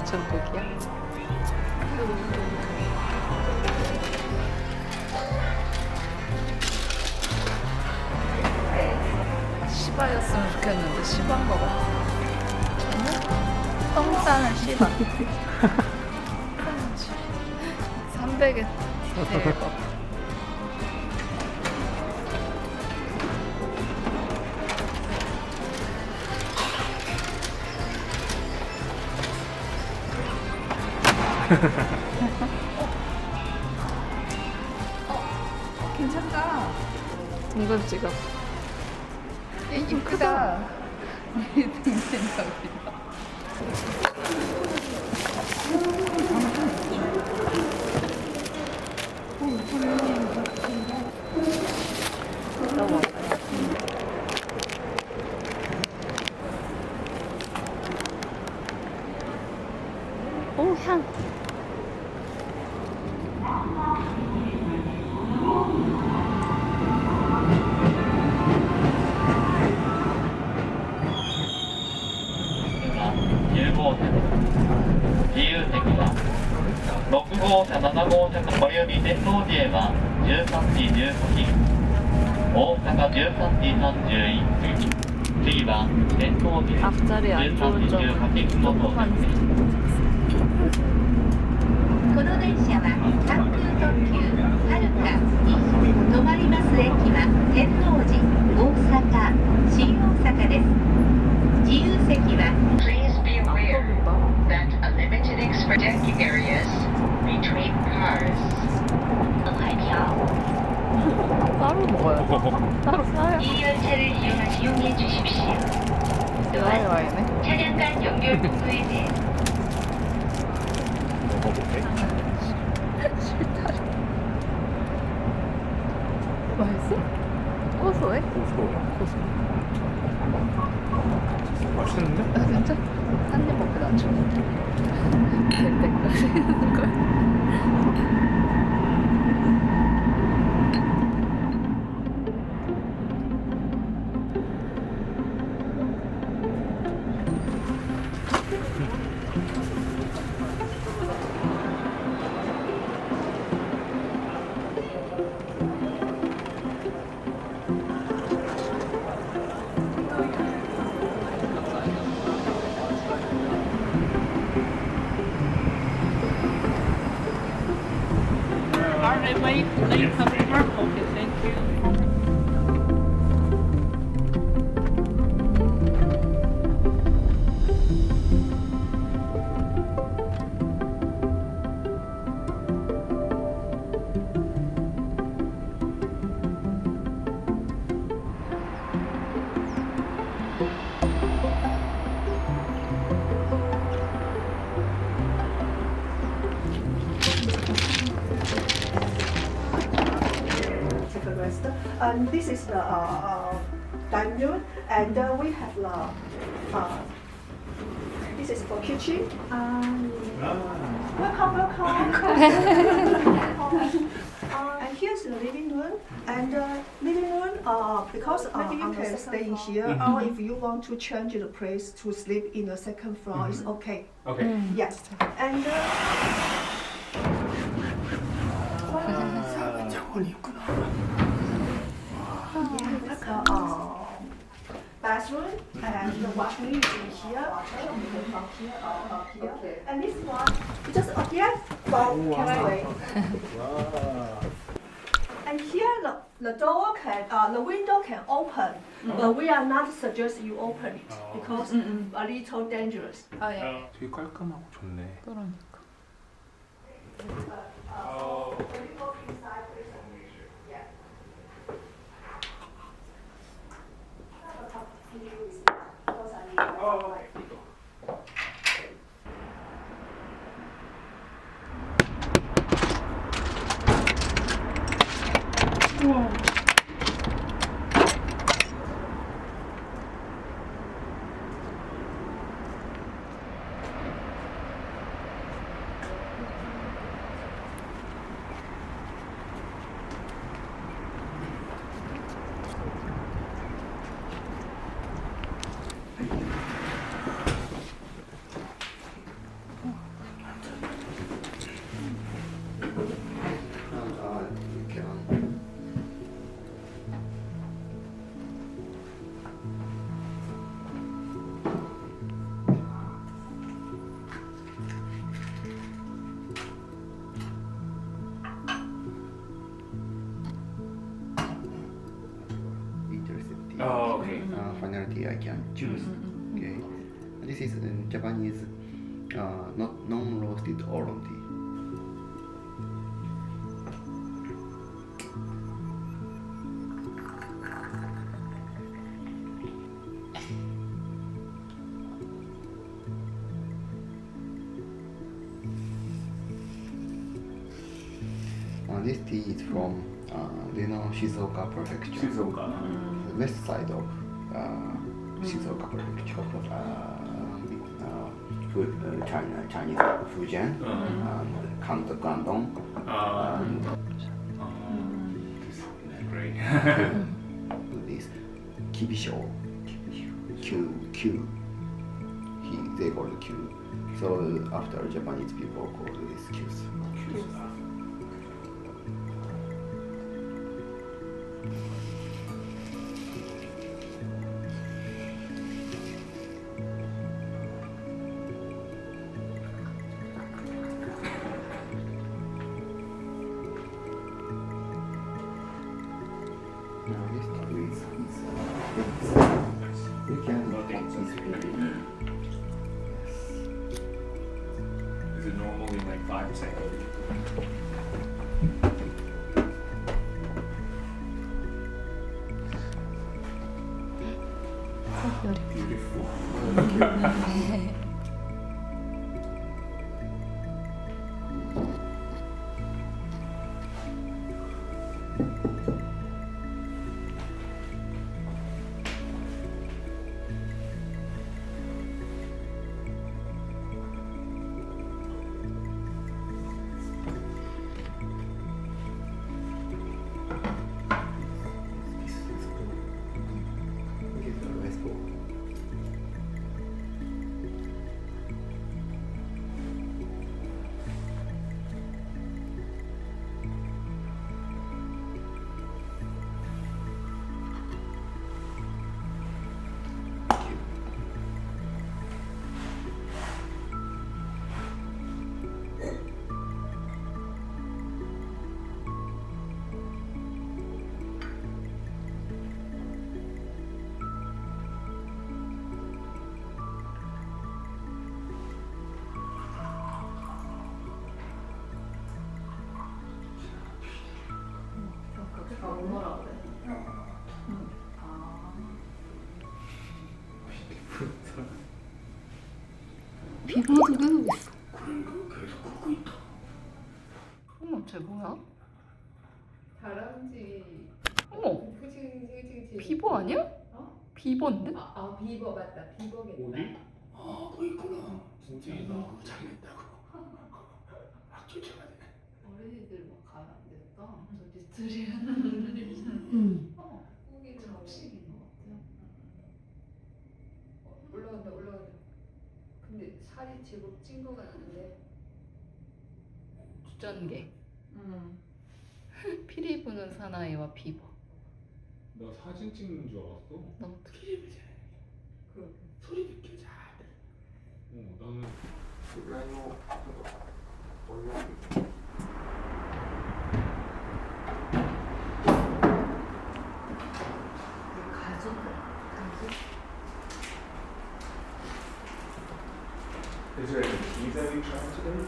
전복이야? 시바였으면 좋겠는데 시바인 것 같아. 똥 싸는 시바. 300에 대박. 괜찮다. 동전 지갑. 이쁘다. 동전 여기다. 오, 향.自由席は6号車7号車および天王寺へは13時15分大阪13時31分次は天王寺 앞자리 안 13 좋은 時 점은 18分の到着です この電車は関空特急はるかに止まります駅は天王寺、大阪、新大阪です。自由席は Please be aware that a limited express decking areas between cars. 买票 따로 먹어야 돼. 따로 사야. 이 열차를 이용해 주십시오. 또한 와이네. 차량 간 연결 부분에 대해 먹어볼게. 맛있어? 고소해? 고소. 맛있는데? 아 진짜? 한 입 먹고 나 죽는데. 될 때까지 있는 거야. late customer. Okay, thank you. This is the dining room, and we have the this is for kitchen. Welcome. And here's the living room, and living room because maybe you can stay in here, or if you want to change the place to sleep in the second floor, it's okay. Okay. Yes, and. Bathroom and the washroom is in here. From here. And this one, just again from Caraway. And here the door can, the window can open, but we are not suggest you open it because a little dangerous. 아 예. 되게 깔끔하고 좋네. 그러니까. I can choose. Okay. This is Japanese non-roasted oolong tea. This tea is from do you know Shizuoka Prefecture? Shizuoka. The west side of Shizuoka Prefecture. Chinese Fujian, Guangdong. Great. This Kibisho, Q. They call it Q. So after Japanese people call this Q's. Now this tea is you can Is it normally like 5 seconds? Beautiful. Look at the West Pole. 비보도 계속 있어. 어머, 쟤 뭐야? 다람쥐. 어머, 그치. 비보 아니야? 어? 비보인데? 아 비버 맞다. 비버겠다. 어디? 아, 거기 있구나. 진짜 너무 잘했다고. 막 쫓아가야 돼. 어린이들 막 가면 안 됐다. 저 리트리는 거기는 접식인 것 같아요. 올라간다. 근데 살이 제법 찐 것 같은데. 주전개. 피리 부는 사나이와 비보. 나 사진 찍는 줄 알았어. 너무 그 소리 듣기 잘. 나는 Is there any tea that we tried today?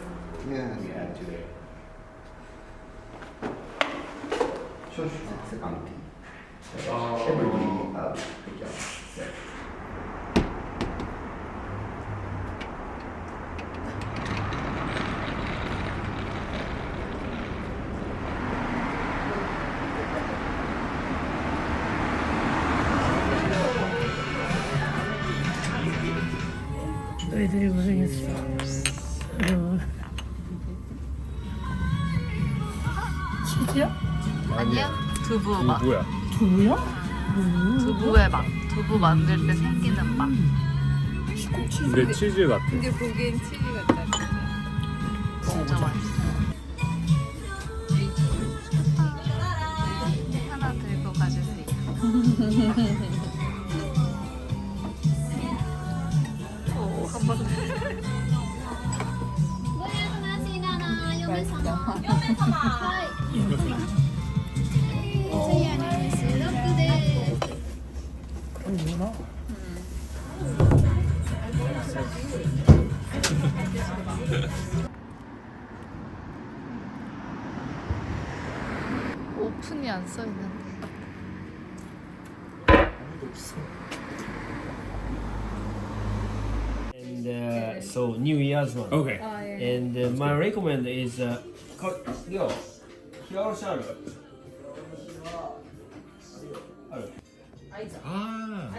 Yes. Yeah, today. second tea. Oh. Everybody yeah. 애들이 고생했어. 치즈야? 아니야? 두부밥. 뭐야? 두부야? 두부의 맛. 두부 만들 때 생기는 맛. 근데 치즈 같아. 근데 보기엔 치즈 같다. 진짜 맛있어. 하나 들고 가실 수 있어. 오, 한 번. 아니 뭐나? 오픈이 안 써 있는데. And so New Year's one. Okay. 아 예. And my recommend is yo, Hyosharo. 아.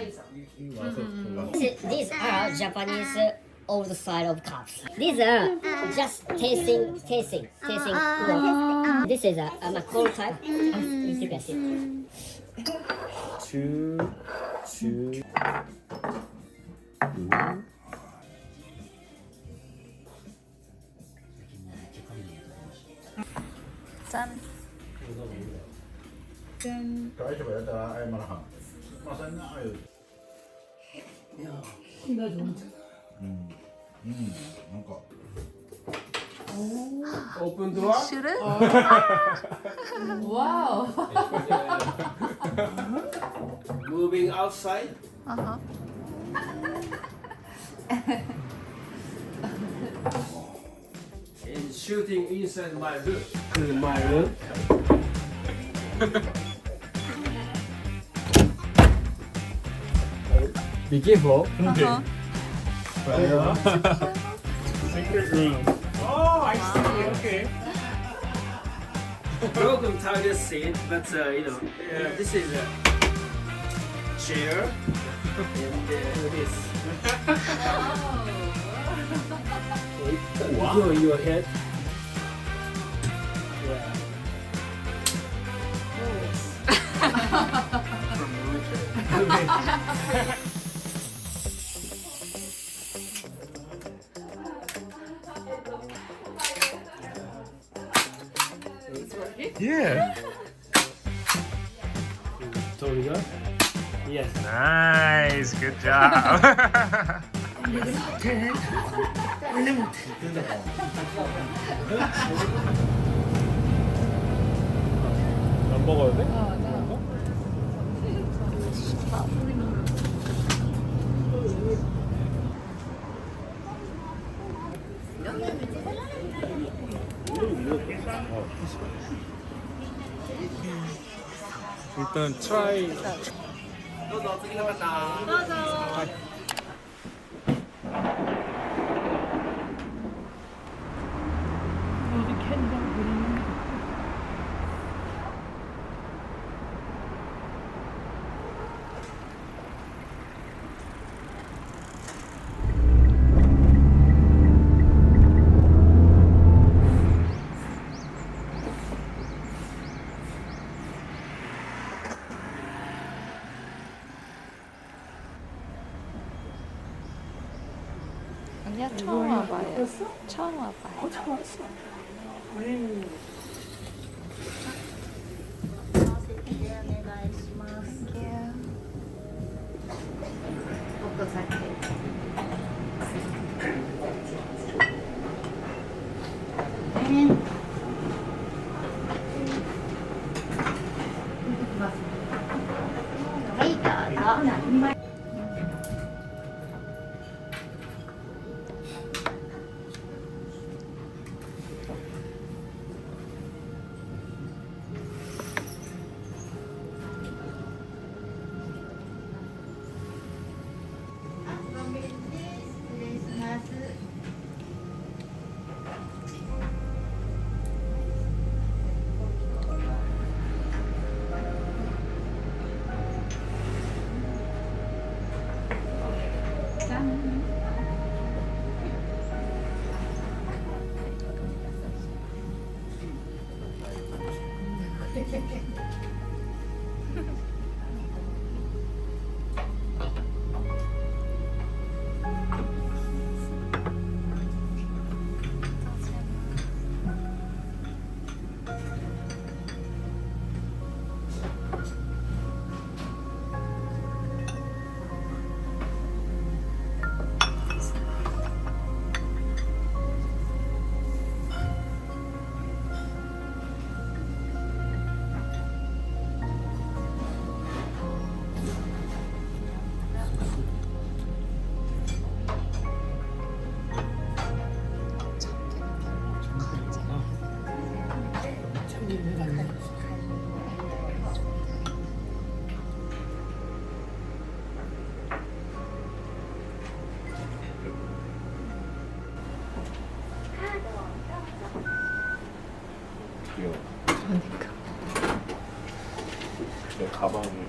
These are Japanese old style of cups. These are just tasting. This is a cold type. You can see. Two. 짠. Open door. 슈르? Moving outside. 아하. And shooting inside my room. To my room. Be careful. 아하. Secret room. Oh, I see. Okay. Welcome target seat, but this is a chair and this. Wow. Your head. Yeah. Yeah. Totally good. Yes. Nice. Good job. 안 먹어도 돼? 일단 트라이. 아니야 처음 와봐요. 처음 와봐요. 처음 왔어. 귀여워. 그러니까. 내 가방을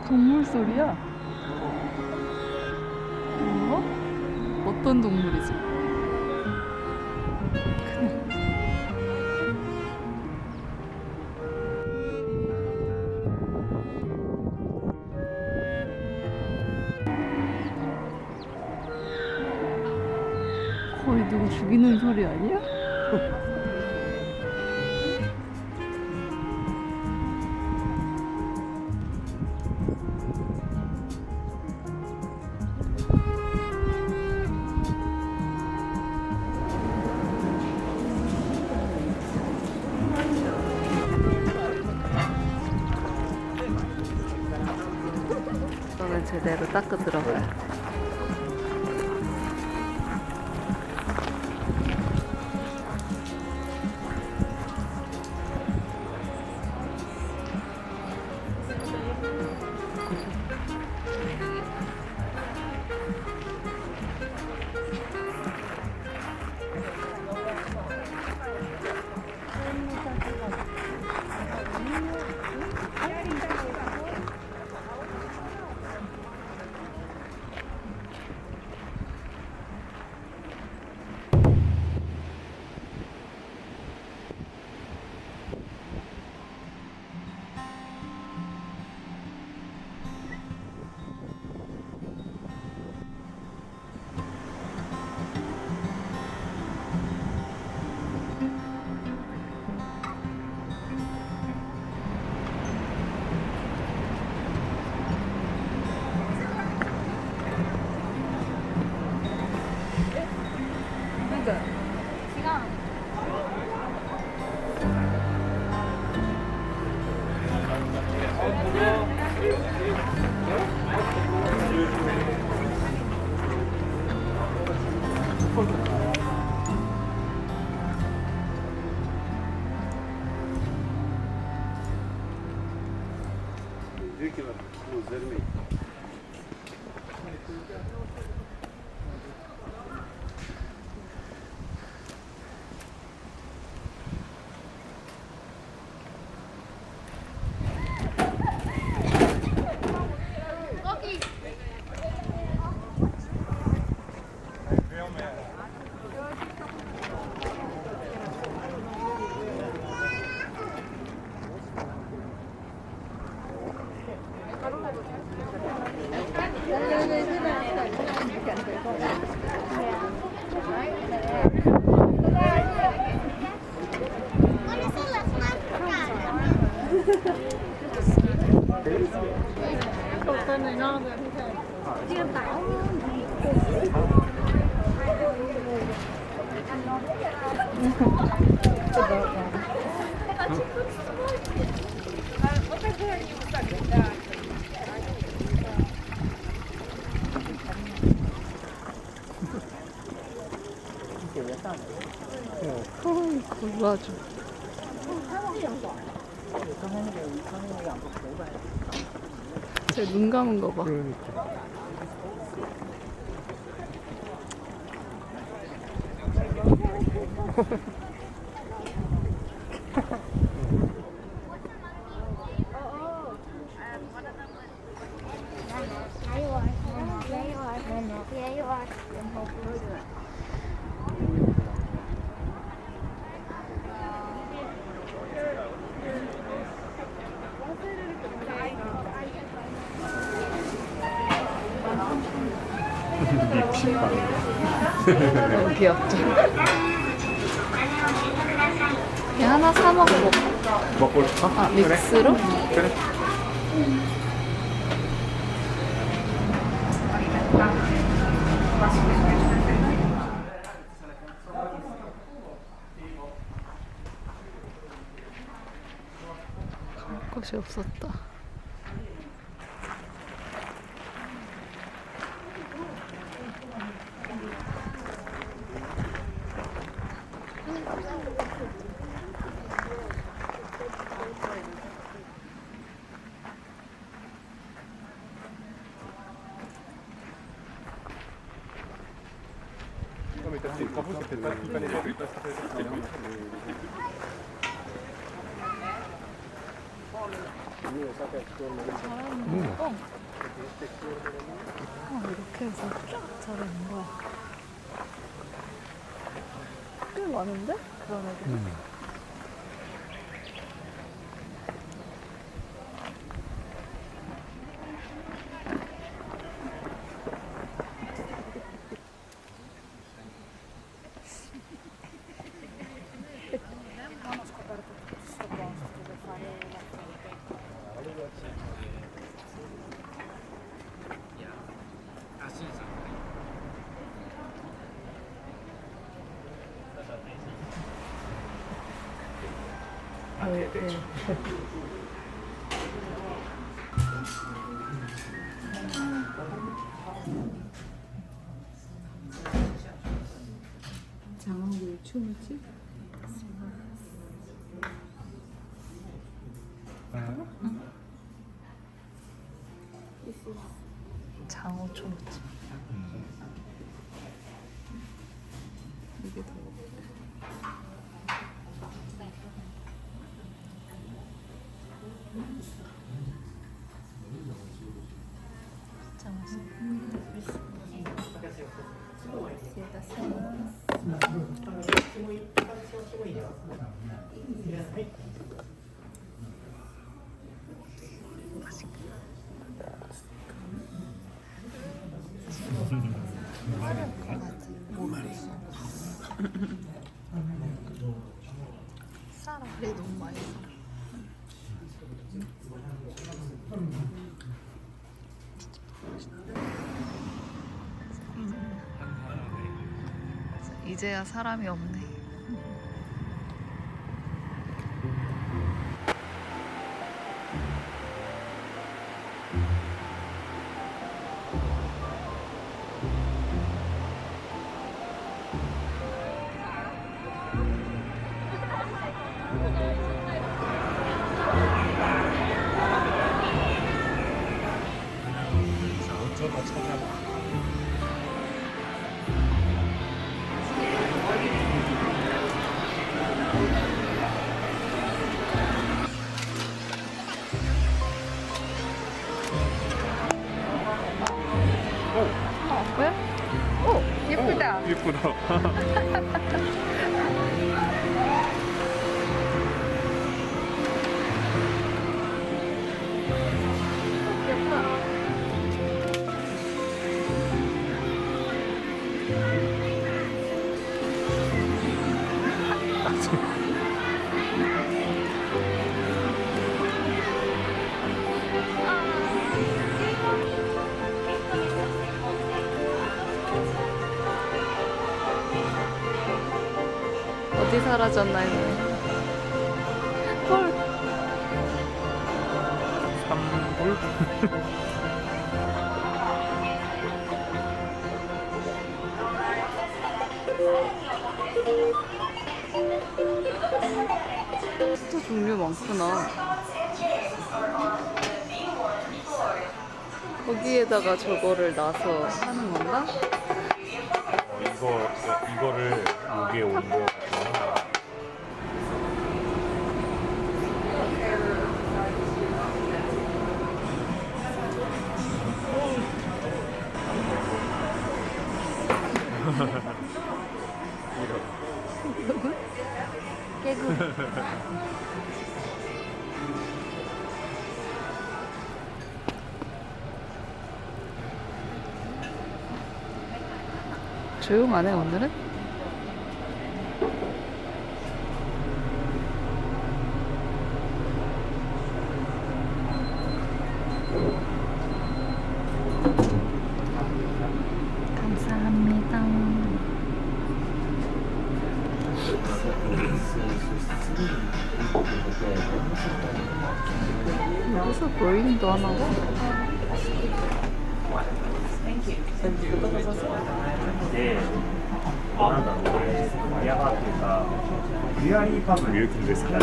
동물 소리야? 어떤 동물이지? 거의 누구 죽이는 소리 아니야? 이거를 제대로 닦고 들어가요. 맞아. 쟤눈 감은 거 봐. 너무 귀엽죠? 얘 하나 사 먹어. 먹을까? 아, 믹스로? 그래. 갈 곳이 없었다. 이렇게 해서 쫙 자르는 거야. 꽤 많은데? 그런 애들. 장어를 추우지? 장어 초무침. 이게 더 진짜 맛있어. 쌀이 너무 맛있어. 이제야 사람이 없네. 왜? 오, 예쁘다. 예쁘다. 어디 사라졌나 했네. 헐. 3불? 진짜 종류 많구나. 거기에다가 저거를 놔서 하는 건가? 이거를 여기에 옮겨. 깨구. 조용하네 오늘은. 감사합니다. 여기서 브레인도 하나고? 이렇게 됐어요.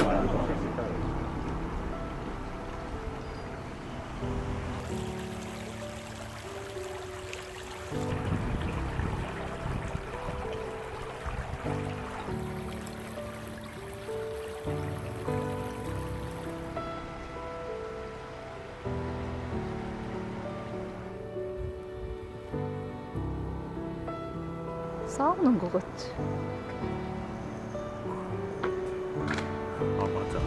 싸우는 거 같지? 아 맞아.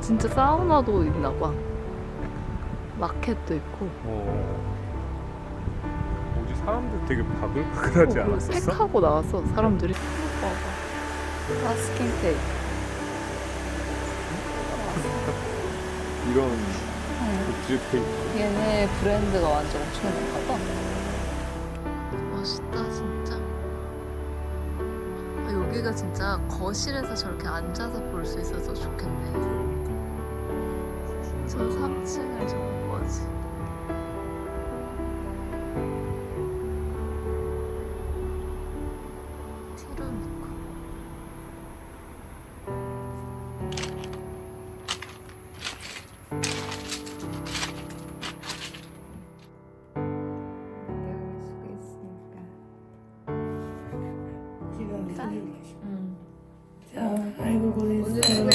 진짜 사우나도 있나 봐. 마켓도 있고. 뭐지 사람들 되게 바글바글하지 않았었어? 팩하고 나왔어 사람들이. 봐봐. 마스킹 테이프. 이런 굿즈 테이프. 얘네 브랜드가 완전 엄청난가 봐. 멋있다 진짜. 여기가 진짜 거실에서 저렇게 앉아서 볼 수 있어서 좋겠네. 저 3층을 저건 거지. 티라미코. 자, 아이고 고생했어요.